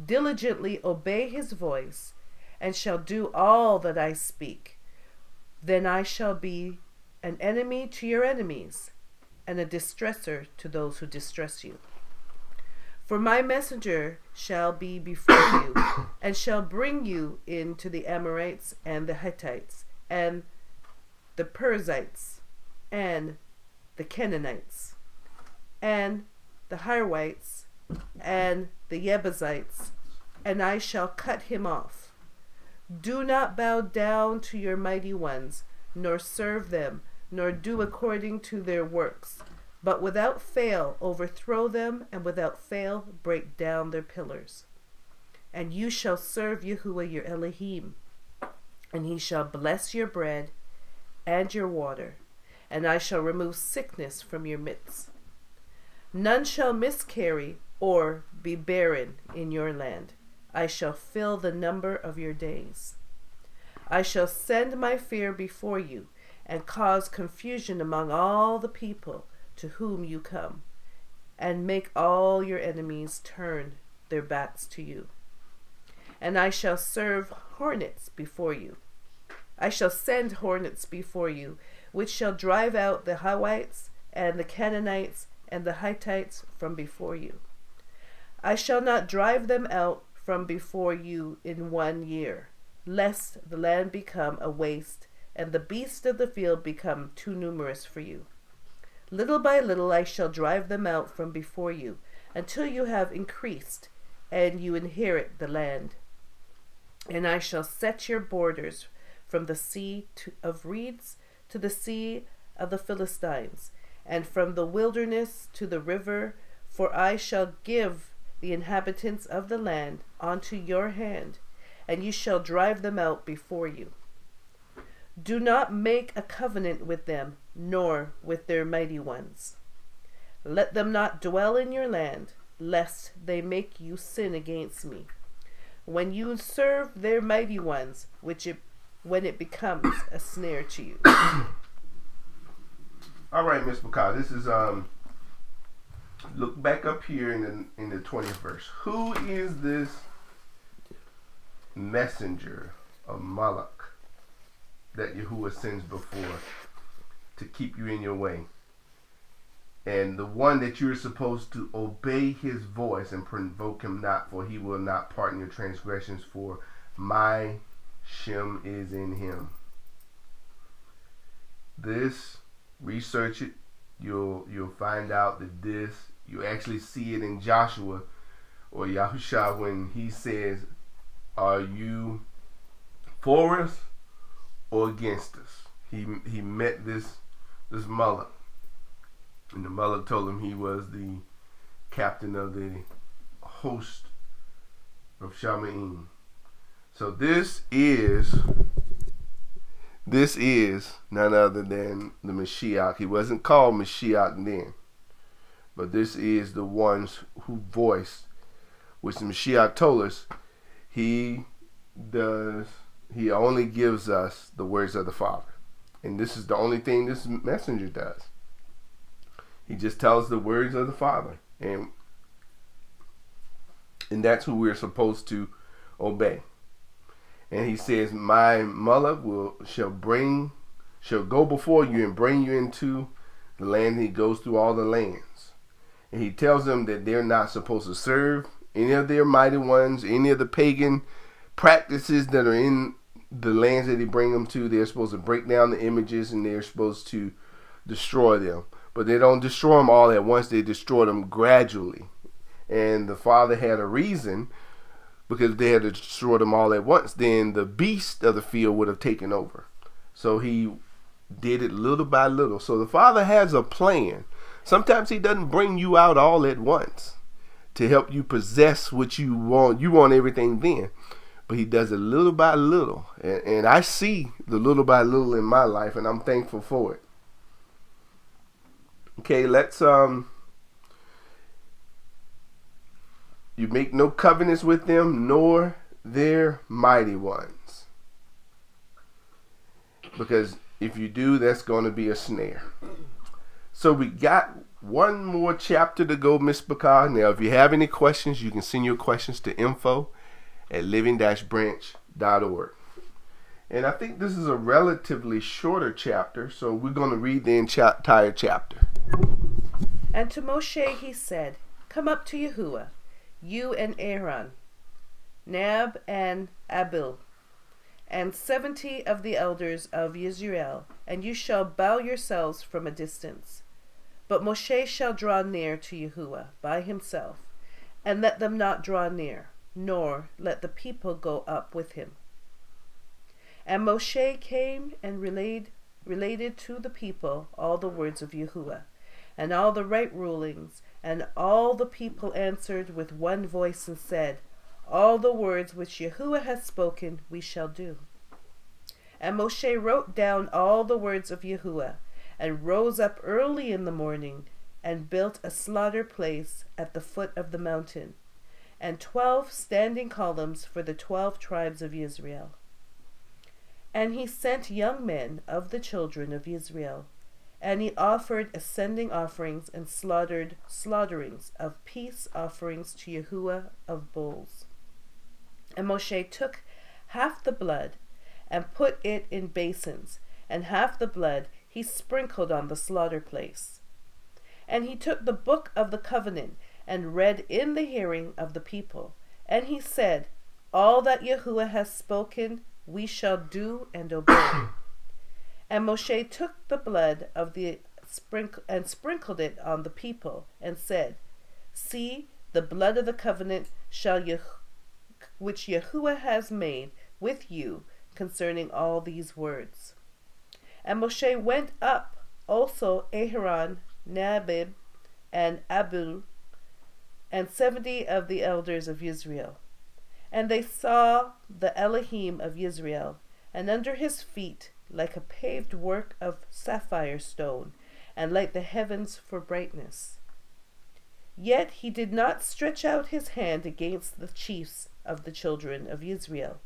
diligently obey his voice and shall do all that I speak, then I shall be an enemy to your enemies and a distresser to those who distress you. For my messenger shall be before you, and shall bring you into the Amorites, and the Hittites, and the Perizzites, and the Canaanites, and the Hirites, and the Jebusites, and I shall cut him off. Do not bow down to your mighty ones, nor serve them, nor do according to their works, but without fail overthrow them, and without fail break down their pillars. And you shall serve Yahuwah your Elohim, and he shall bless your bread and your water, and I shall remove sickness from your midst. None shall miscarry or be barren in your land. I shall fill the number of your days. I shall send my fear before you, and cause confusion among all the people to whom you come, and make all your enemies turn their backs to you. And I shall serve hornets before you. I shall send hornets before you, which shall drive out the Hivites and the Canaanites and the Hittites from before you. I shall not drive them out from before you in 1 year, lest the land become a waste, and the beasts of the field become too numerous for you. Little by little I shall drive them out from before you, until you have increased, and you inherit the land. And I shall set your borders from the sea of reeds to the sea of the Philistines, and from the wilderness to the river, for I shall give the inhabitants of the land unto your hand, and you shall drive them out before you. Do not make a covenant with them, nor with their mighty ones. Let them not dwell in your land, lest they make you sin against me. When you serve their mighty ones, when it becomes a snare to you. All right, Miss Mishpatiym, this is look back up here in the 20th verse. Who is this messenger of Malak that Yahuwah sends before to keep you in your way? And the one that you're supposed to obey his voice and provoke him not, for he will not pardon your transgressions, for my Shem is in him. This, research it, you'll find out that this, you actually see it in Joshua or Yahusha when he says, are you for us or against us? He met this mullah, and the mullah told him he was the captain of the host of Shamaim. So this is none other than the Mashiach. He wasn't called Mashiach then, but this is the ones who voiced, which the Mashiach told us, he only gives us the words of the Father. And this is the only thing this messenger does. He just tells the words of the Father. And that's who we're supposed to obey. And he says, my mullah shall go before you and bring you into the land. He goes through all the lands. And he tells them that they're not supposed to serve any of their mighty ones, any of the pagan practices that are in the lands that he bring them to. They're supposed to break down the images, and they're supposed to destroy them. But they don't destroy them all at once. They destroy them gradually. And the Father had a reason, because if they had to destroy them all at once, then the beast of the field would have taken over. So he did it little by little. So the Father has a plan. Sometimes he doesn't bring you out all at once to help you possess what you want. You want everything then. But he does it little by little. And I see the little by little in my life, and I'm thankful for it. Okay, let's you make no covenants with them, nor their mighty ones. Because if you do, that's going to be a snare. So we got one more chapter to go, Miss Bakar. Now, if you have any questions, you can send your questions to info@living-branch.org. And I think this is a relatively shorter chapter, so we're going to read the entire chapter. And to Moshe he said, come up to Yahuwah, you and Aaron, Nab and Abil, and 70 of the elders of Israel, and you shall bow yourselves from a distance. But Moshe shall draw near to Yahuwah by himself, and let them not draw near, nor let the people go up with him. And Moshe came and related to the people all the words of Yahuwah, and all the right rulings, and all the people answered with one voice and said, all the words which Yahuwah has spoken we shall do. And Moshe wrote down all the words of Yahuwah, and rose up early in the morning, and built a slaughter place at the foot of the mountain, and 12 standing columns for the 12 tribes of Israel. And he sent young men of the children of Israel, and he offered ascending offerings and slaughterings of peace offerings to Yahuwah of bulls. And Moshe took half the blood and put it in basins, and half the blood he sprinkled on the slaughter place. And he took the book of the covenant and read in the hearing of the people. And he said, all that Yahuwah has spoken we shall do and obey. And Moshe took the blood of the and sprinkled it on the people, and said, see, the blood of the covenant which Yahuwah has made with you concerning all these words. And Moshe went up, also Aaron, Nabib, and Abil, and 70 of the elders of Israel. And they saw the Elohim of Israel, and under his feet like a paved work of sapphire stone, and like the heavens for brightness. Yet he did not stretch out his hand against the chiefs of the children of Israel.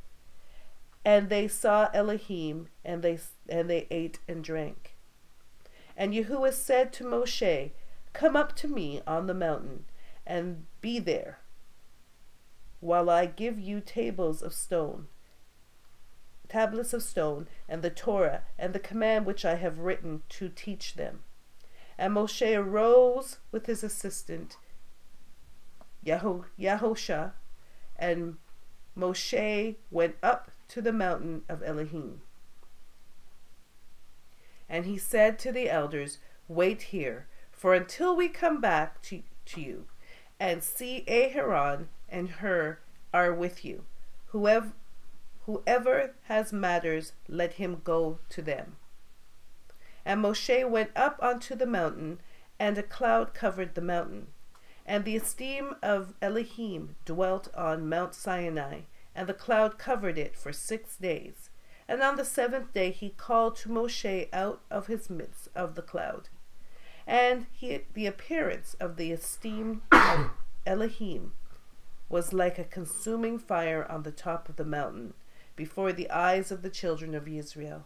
And they saw Elohim, and they ate and drank. And Yahuwah said to Moshe, come up to me on the mountain, and be there, while I give you tablets of stone, and the Torah, and the command which I have written to teach them. And Moshe arose with his assistant, Yahosha, and Moshe went up to the mountain of Elohim. And he said to the elders, wait here, for until we come back to you, and see Aaron and Hur are with you. Whoever has matters, let him go to them. And Moshe went up onto the mountain, and a cloud covered the mountain. And the esteem of Elohim dwelt on Mount Sinai, and the cloud covered it for 6 days. And on the 7th day he called to Moshe out of his midst of the cloud. And the appearance of the esteem of Elohim was like a consuming fire on the top of the mountain, before the eyes of the children of Israel.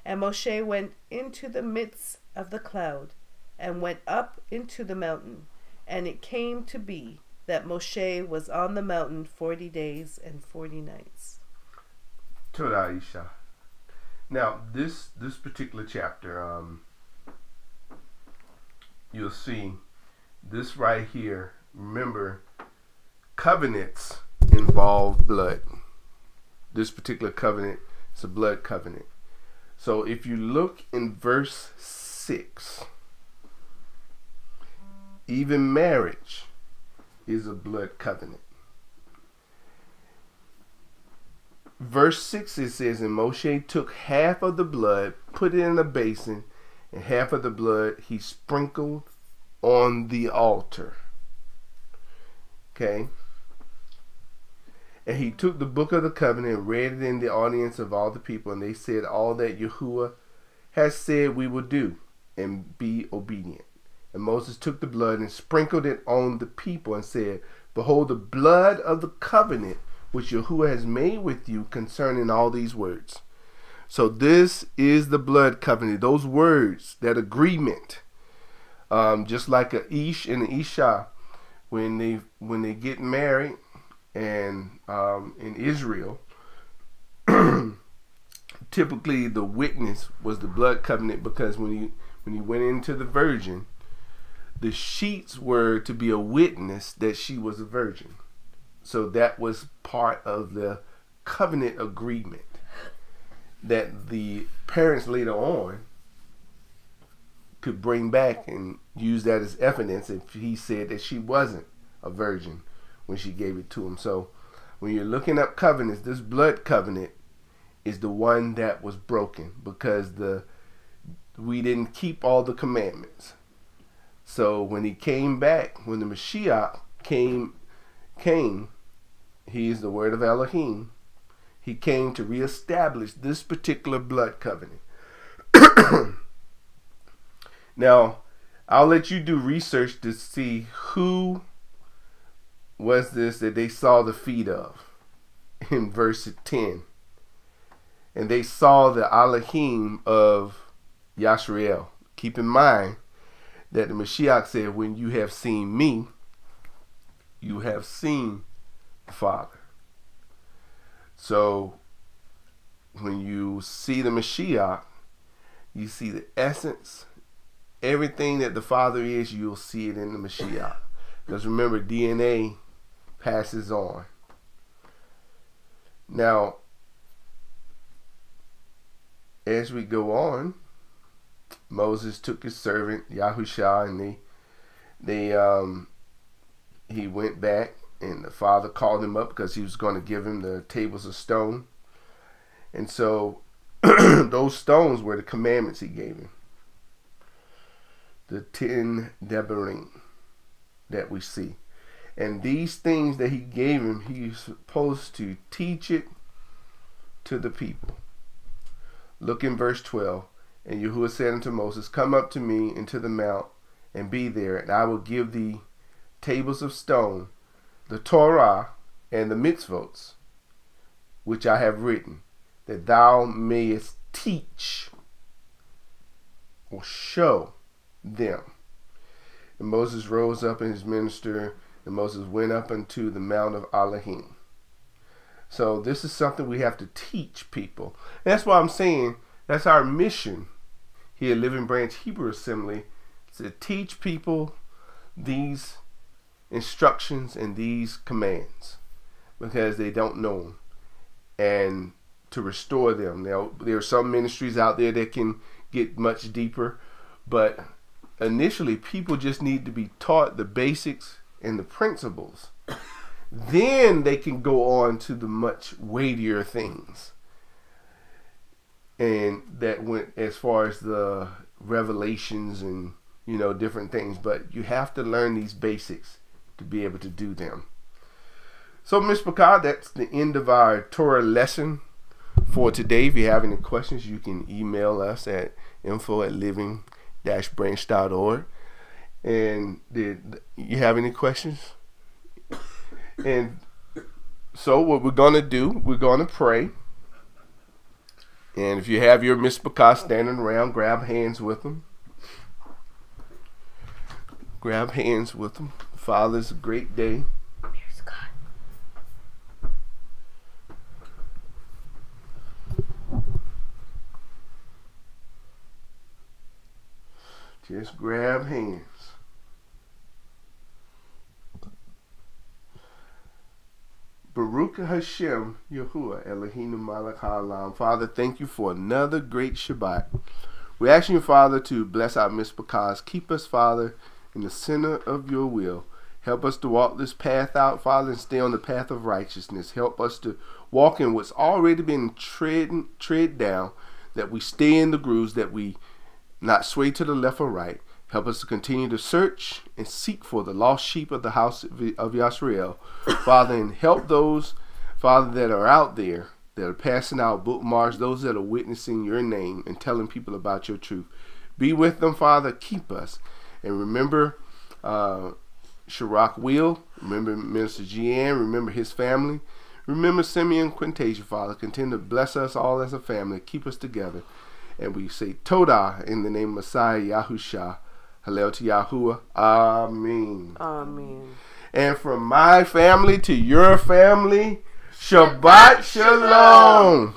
And Moshe went into the midst of the cloud, and went up into the mountain. And it came to be that Moshe was on the mountain 40 days and 40 nights. Turah Isha. Now, this particular chapter, you'll see this right here. Remember, covenants involve blood. This particular covenant is a blood covenant. So if you look in verse 6, even marriage is a blood covenant. Verse 6, it says, and Moshe took half of the blood, put it in a basin, and half of the blood he sprinkled on the altar. Okay? And he took the book of the covenant and read it in the audience of all the people, and they said, all that Yahuwah has said we will do, and be obedient. And Moses took the blood and sprinkled it on the people, and said, behold, the blood of the covenant which Yahuwah has made with you concerning all these words. So this is the blood covenant. Those words, that agreement, just like a ish and an isha, when they get married, and in Israel, typically the witness was the blood covenant, because when he went into the virgin, the sheets were to be a witness that she was a virgin. So that was part of the covenant agreement that the parents later on could bring back and use that as evidence if he said that she wasn't a virgin when she gave it to him. So when you're looking up covenants, this blood covenant is the one that was broken because we didn't keep all the commandments. So when he came back, when the Mashiach came, he is the word of Elohim. He came to reestablish this particular blood covenant. Now, I'll let you do research to see who was this that they saw the feet of in verse 10. And they saw the Elohim of Yashriel. Keep in mind that the Mashiach said, when you have seen me, you have seen the Father. So when you see the Mashiach, you see the essence. Everything that the Father is, you'll see it in the Mashiach. Because remember, DNA passes on. Now, as we go on, Moses took his servant Yahusha, and he went back, and the Father called him up because he was going to give him the tables of stone. And so those stones were the commandments he gave him. The 10 Devarim that we see. And these things that he gave him, he's supposed to teach it to the people. Look in verse 12. And Yahuwah said unto Moses, come up to me into the mount and be there, and I will give thee tables of stone, the Torah and the mitzvot, which I have written, that thou mayest teach or show them. And Moses rose up in his minister, and Moses went up unto the mount of Elohim. So this is something we have to teach people. And that's why I'm saying that's our mission here at Living Branch Hebrew Assembly, to teach people these instructions and these commands because they don't know them, and to restore them. Now, there are some ministries out there that can get much deeper, but initially people just need to be taught the basics and the principles. Then they can go on to the much weightier things. And that went as far as the revelations and, different things. But you have to learn these basics to be able to do them. So, Mishpatiym, that's the end of our Torah lesson for today. If you have any questions, you can email us at info@living-branch.org. And did you have any questions? And so what we're going to do, we're going to pray. And if you have your Mishpatiym standing around, grab hands with them. Grab hands with them. Father, it's a great day. Here's God. Just grab hands. Baruch Hashem Yahuwah Eloheinu Malach Haolam. Father, thank you for another great Shabbat. We ask you, Father, to bless our Mishpatiym. Keep us, Father, in the center of your will. Help us to walk this path out, Father, and stay on the path of righteousness. Help us to walk in what's already been tread down, that we stay in the grooves, that we not sway to the left or right. Help us to continue to search and seek for the lost sheep of the house of Yashriel, Father, and help those, Father, that are out there, that are passing out bookmarks, those that are witnessing your name and telling people about your truth. Be with them, Father. Keep us. And remember Sharak Will. Remember Minister Gian. Remember his family. Remember Simeon Quintasia, Father. Continue to bless us all as a family. Keep us together. And we say Todah in the name of Messiah Yahusha. Hallel to Yahuwah. Amen. Amen. And from my family to your family, Shabbat Shalom.